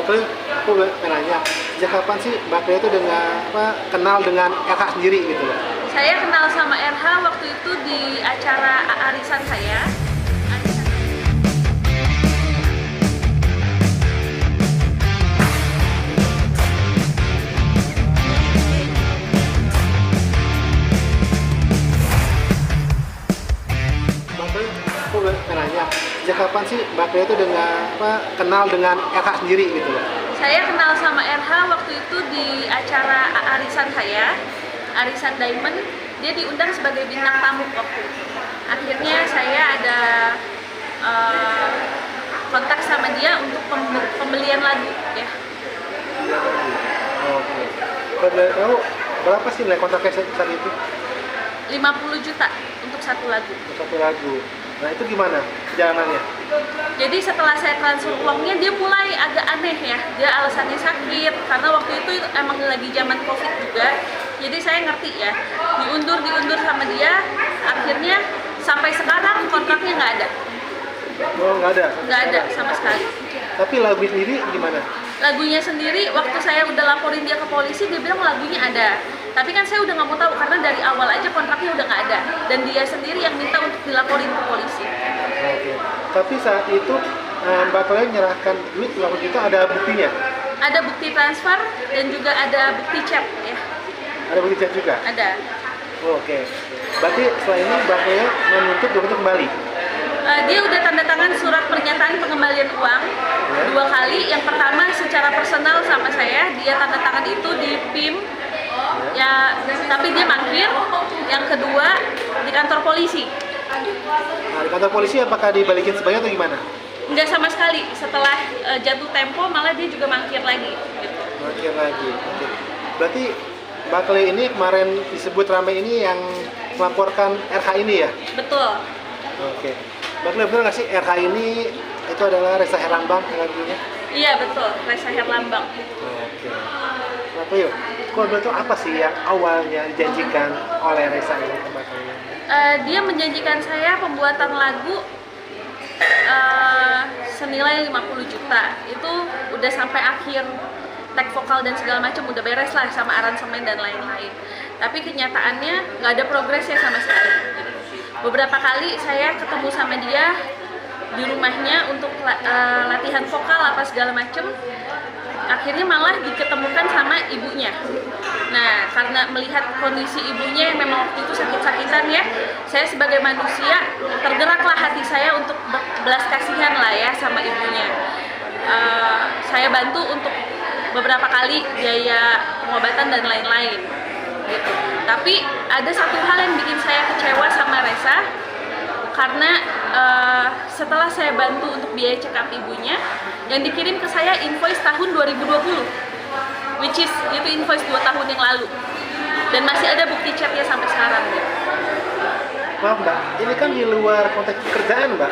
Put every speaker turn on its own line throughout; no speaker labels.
Cleo, aku pengen nanya, sejak kapan sih Mbak Cleo itu kenal dengan RH sendiri gitu loh?
Saya kenal sama RH waktu itu di acara arisan saya.
Mbak Cleo, aku pengen nanya, sejak kapan sih Mbak Cleo itu kenal dengan RH sendiri gitu loh?
Saya kenal sama RH waktu itu di acara arisan saya, arisan Diamond. Dia diundang sebagai bintang tamu waktu itu. Akhirnya saya ada kontak sama dia untuk pembelian lagu ya.
Oke. Kalau boleh tahu berapa sih nilai kontraknya saat itu?
50 juta untuk satu lagu.
Untuk satu lagu. Nah itu gimana perjalanannya?
Jadi setelah saya transfer uangnya, dia mulai agak aneh ya. Dia alasannya sakit, karena waktu itu emang lagi zaman COVID juga. Jadi saya ngerti ya, diundur sama dia. Akhirnya sampai sekarang kontraknya nggak ada.
Oh nggak ada?
Nggak ada sama sekali.
Tapi lagu sendiri gimana?
Lagunya sendiri, waktu saya udah laporin dia ke polisi, dia bilang lagunya ada. Tapi kan saya udah nggak mau tahu, karena dari awal aja kontraknya udah nggak ada. Dan dia sendiri yang minta untuk dilaporin ke polisi.
Oke. Tapi saat itu Mbak Cleo menyerahkan duit 50 juta, ada buktinya?
Ada bukti transfer dan juga ada bukti chat ya.
Ada bukti chat juga?
Ada.
Oke. Berarti setelah ini Mbak Cleo menuntut duit itu kembali?
Dia udah tanda tangan surat pernyataan pengembalian uang 2 kali. Yang pertama secara personal sama saya, dia tanda tangan itu di PIM ya, tapi dia mangkir. Yang kedua di kantor polisi.
Nah, di kantor polisi apakah dibalikin sebanyak atau gimana?
Enggak sama sekali. Setelah jatuh tempo malah dia juga mangkir lagi gitu.
Mangkir lagi. Oke. Berarti Mbak Cleo ini kemarin disebut ramai ini yang melaporkan RH ini ya?
Betul.
Oke. Mbak Cleo, benar nggak sih RH ini itu adalah Reza Herlambang lagunya?
Iya betul, Reza Herlambang.
Oke. Mbak Cleo, kalau betul apa sih yang awalnya dijanjikan oleh Reza ini ke Mbak Cleo?
Dia menjanjikan saya pembuatan lagu senilai 50 juta. Itu udah sampai akhir tag vokal dan segala macam udah beres lah sama aransemen dan lain-lain. Tapi kenyataannya nggak ada progresnya sama sekali. Beberapa kali saya ketemu sama dia di rumahnya untuk latihan vokal apa segala macam. Akhirnya malah diketemukan sama ibunya. Nah, karena melihat kondisi ibunya yang memang waktu itu sakit-sakitan ya, saya sebagai manusia tergeraklah hati saya untuk belas kasihan lah ya sama ibunya. Saya bantu untuk beberapa kali biaya pengobatan dan lain-lain gitu. Tapi ada satu hal yang bikin saya kecewa sama Reza, karena setelah saya bantu untuk biaya check up ibunya, yang dikirim ke saya invoice tahun 2020, which is itu invoice 2 tahun yang lalu, dan masih ada bukti chatnya sampai sekarang gitu.
Maaf Mbak, ini kan di luar konteks pekerjaan Mbak.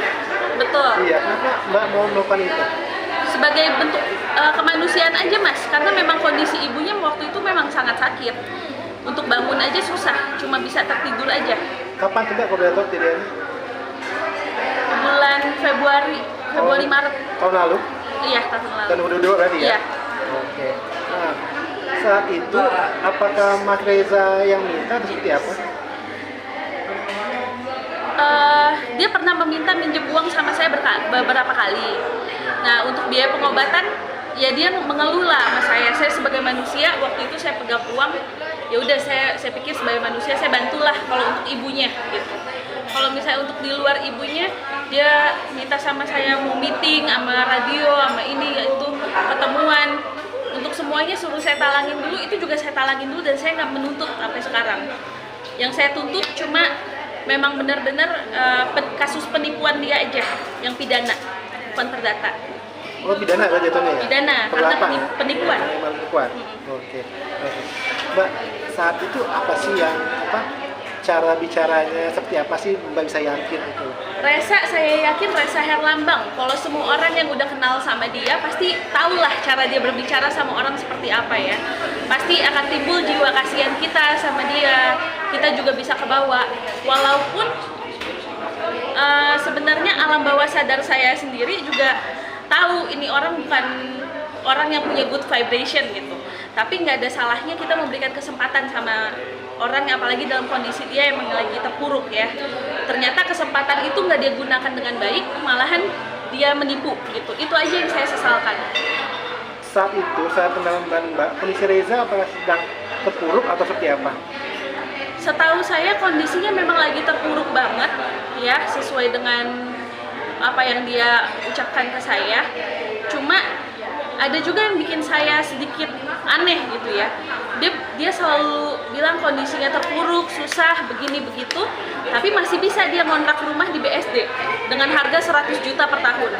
Betul.
Iya, kenapa Mbak mau melakukan itu?
Sebagai bentuk kemanusiaan aja Mas, karena memang kondisi ibunya waktu itu memang sangat sakit. Untuk bangun aja susah, cuma bisa tertidur aja.
Kapan tidak kalau boleh tahu kejadiannya?
Bulan Februari Maret.
Tahun lalu?
Iya, tahun lalu.
Tahun 2022 berarti ya?
Iya.
Oke. Nah, saat itu apakah Mas Reza yang minta atau seperti apa?
Dia pernah meminta minjem uang sama saya beberapa kali. Nah, untuk biaya pengobatan, ya dia mengeluh lah sama saya. Saya sebagai manusia, waktu itu saya pegang uang, ya udah saya pikir sebagai manusia saya bantulah kalau untuk ibunya gitu. Kalau misalnya untuk di luar ibunya, dia minta sama saya mau meeting sama radio, sama ini itu ketemuan. Untuk semuanya suruh saya talangin dulu, itu juga saya talangin dulu dan saya nggak menuntut sampai sekarang. Yang saya tuntut cuma memang benar-benar kasus penipuan dia aja yang pidana, bukan perdata.
Oh pidana kan jatuhnya ya?
Pidana, karena penipuan.
Penipuan. Oke. Mbak, saat itu apa sih yang cara bicaranya seperti apa sih Mbak bisa yakin itu?
Reza, saya yakin Reza Herlambang. Kalau semua orang yang udah kenal sama dia pasti tahulah cara dia berbicara sama orang seperti apa ya. Pasti akan timbul jiwa kasihan kita sama dia. Kita juga bisa kebawa. Walaupun sebenarnya alam bawah sadar saya sendiri juga tahu ini orang bukan orang yang punya good vibration gitu. Tapi nggak ada salahnya kita memberikan kesempatan sama orang, apalagi dalam kondisi dia yang lagi terpuruk ya. Ternyata kesempatan itu nggak dia gunakan dengan baik, malahan dia menipu gitu. Itu aja yang saya sesalkan.
Saat kenalan Mbak, kondisi Reza apakah sedang terpuruk atau seperti apa?
Setahu saya kondisinya memang lagi terpuruk banget ya, sesuai dengan apa yang dia ucapkan ke saya. Cuma ada juga yang bikin saya sedikit aneh gitu ya. Dia selalu bilang kondisinya terpuruk, susah, begini begitu, tapi masih bisa dia ngontrak rumah di BSD dengan harga 100 juta per tahun.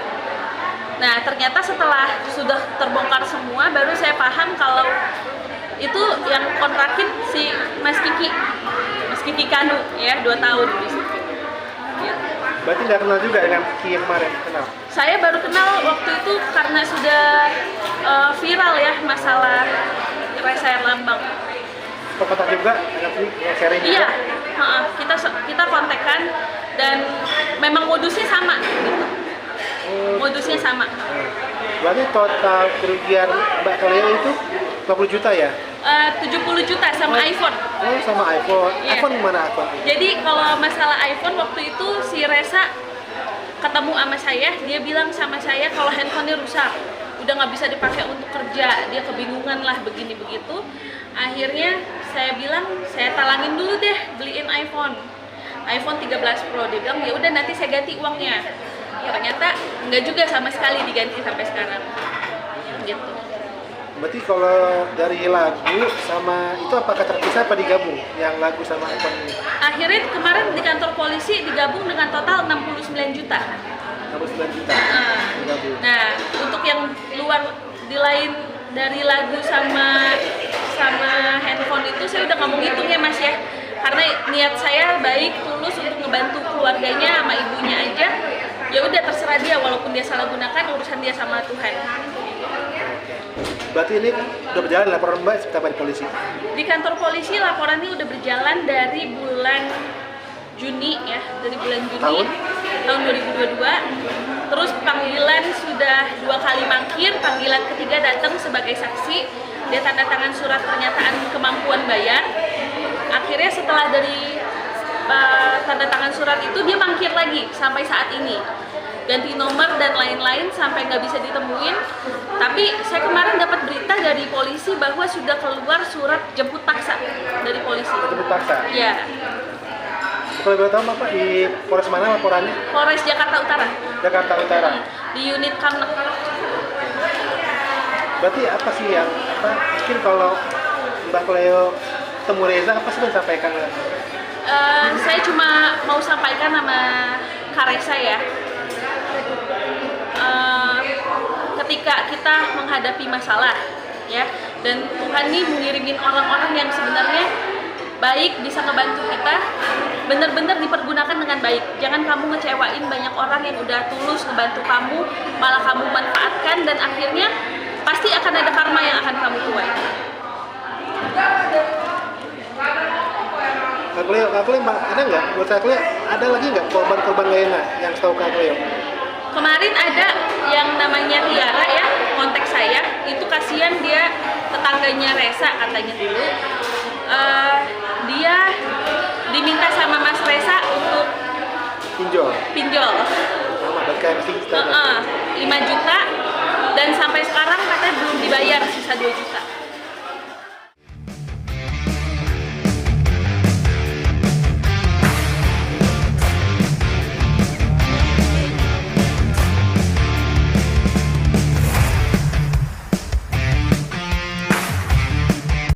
Nah, ternyata setelah sudah terbongkar semua, baru saya paham kalau itu yang kontrakin si Mas Kiki Kanu ya, 2 tahun di situ. Gitu.
Berarti nggak kenal juga dengan Kiki yang kemarin? Kenal?
Saya baru kenal waktu itu karena sudah viral ya masalah Reza Herlambang.
Kontak juga dengan Kiki, sharing juga?
Iya, kita kontekan dan memang modusnya sama gitu. Modusnya sama.
Berarti total kerugian Mbak Cleo itu 50 juta ya?
70 juta sama iPhone.
Oh, sama iPhone.
Iya.
iPhone mana iPhone?
Jadi kalau masalah iPhone waktu itu si Reza ketemu sama saya, dia bilang sama saya kalau handphonenya rusak, udah nggak bisa dipakai untuk kerja, dia kebingungan lah begini begitu. Akhirnya saya bilang saya talangin dulu deh beliin iPhone 13 Pro. Dia bilang ya udah nanti saya ganti uangnya. Ternyata nggak juga sama sekali diganti sampai sekarang. Gitu.
Berarti kalau dari lagu sama itu apakah terpisah apa digabung? Yang lagu sama iPhone ini?
Akhirnya kemarin di kantor polisi digabung dengan total 69 juta.
69 juta. Digabung.
Nah, untuk yang luar di lain dari lagu sama handphone itu saya udah nggak mau hitung ya Mas ya. Karena niat saya baik, tulus untuk ngebantu keluarganya sama ibunya aja. Ya udah terserah dia, walaupun dia salah gunakan, urusan dia sama Tuhan.
Berarti ini udah berjalan laporan Mbak seperti apa di polisi?
Di kantor polisi laporan ini udah berjalan dari bulan Juni ya, dari bulan Juni tahun 2022. Terus panggilan sudah 2 kali mangkir, panggilan ketiga datang sebagai saksi. Dia tanda tangan surat pernyataan kemampuan bayar. Akhirnya setelah dari tanda tangan surat itu dia mangkir lagi sampai saat ini, ganti nomor dan lain-lain sampai nggak bisa ditemuin. Tapi saya kemarin dapat berita dari polisi bahwa sudah keluar surat jemput paksa dari polisi.
Jemput paksa?
Iya.
Kalau boleh tahu Bapak di Polres mana laporannya?
Polres Jakarta Utara.
Jakarta Utara.
Di unit Kamnek.
Berarti apa sih yang mungkin kalau Mbak Cleo temu Reza apa sih yang disampaikan?
Saya cuma mau sampaikan sama Kak Reza ya, ketika kita menghadapi masalah ya, dan Tuhan nih mengirimin orang-orang yang sebenarnya baik, bisa ngebantu kita, bener-bener dipergunakan dengan baik. Jangan kamu ngecewain banyak orang yang udah tulus ngebantu kamu, malah kamu manfaatkan dan akhirnya pasti akan ada karma yang akan kamu tuai.
Kak Cleo, ada nggak? Buat Kak Cleo, ada lagi nggak korban-korban lainnya yang setahu Kak Cleo?
Kemarin ada yang namanya Tiara ya, kontak saya, itu kasihan dia tetangganya Reza katanya dulu. Dia diminta sama Mas Reza untuk pinjol.
Sama, kayak
5 juta dan sampai sekarang katanya belum dibayar, sisa 2 juta.